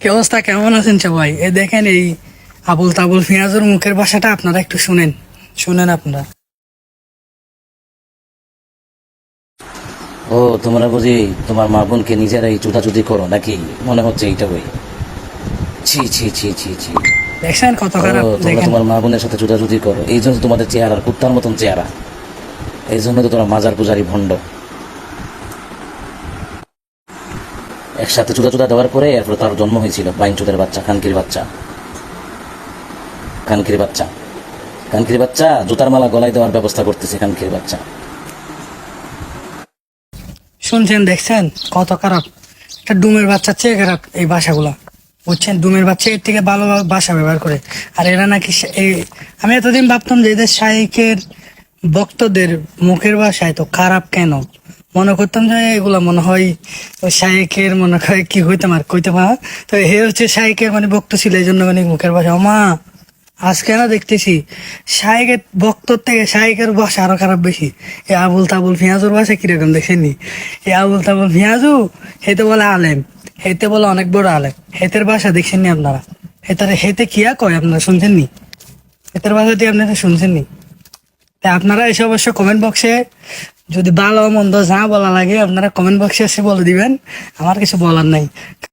কি অবস্থা, কেমন আছেন সবাই? দেখেন এই আবুল তাবুল পেঁয়াজুর মুখের ভাষাটা আপনারা একটু শুনেন। শুনেন আপনারা। ও, তোমরা বুঝি তোমার মা বোনকে নিজেরাই চুদাচুদি করো নাকি? মনে হচ্ছে এইটা বই। ছি ছি ছি ছি ছি। দেখছেন কত ও, খারাপ? তোমরা দেখেন তোমার মা বোনের সাথে চুদাচুদি করো, এই জন্য তোমাদের চেহারার কুত্তার মতন চেহারা। এই জন্য তো তোমরা মাজার পূজারি ভণ্ড। একসাথে চুদা দেওয়ার পরে এরপর তার জন্ম হয়েছিল বাইন চুদের বাচ্চা, খানকির বাচ্চা, খানকির বাচ্চা, খানকির বাচ্চা। জুতার মালা গলায় দেওয়ার ব্যবস্থা করতেছে খানকির বাচ্চা। শুনছেন, দেখছেন কত খারাপ? একটা ডুমের বাচ্চার চেয়ে খারাপ এই ভাষাগুলা। বুঝছেন, ডুমের বাচ্চা এর থেকে ভালো ভাষা ব্যবহার করে। আর এরা নাকি এই, আমি এতদিন ভাবতাম যে এদের শাইখের ভক্তদের মুখের ভাষা এত খারাপ কেন, মনে করতাম যে এগুলা মনে হয় ওই শাইখের মনে হয় কি হইতাম আর কইতাম। তো হে হচ্ছে শাইখের মানে ভক্ত ছিল, এই জন্য মানে মুখের ভাষা। মা, আজকে না দেখতেছি শাইখের ভক্তর থেকে শাইখের ভাষা আরো খারাপ বেশি। এ আবুল তাবুল পেঁয়াজুর ভাষা কিরকম দেখেননি? এ আবুল তাবুল পেঁয়াজু হেতে বলে আলেম, হেতে বলে অনেক বড় আলেম। হেতের ভাষা দেখছেননি আপনারা? হেতে কিয়া কয় আপনারা শুনছেননি? হেতের ভাষা দিয়ে আপনারা শুনছেননি? তাই আপনারা এসে অবশ্য কমেন্ট বক্সে যদি ভালো মন্দ যা বলা লাগে আপনারা কমেন্ট বক্সে এসে বলে দিবেন। আমার কিছু বলার নাই।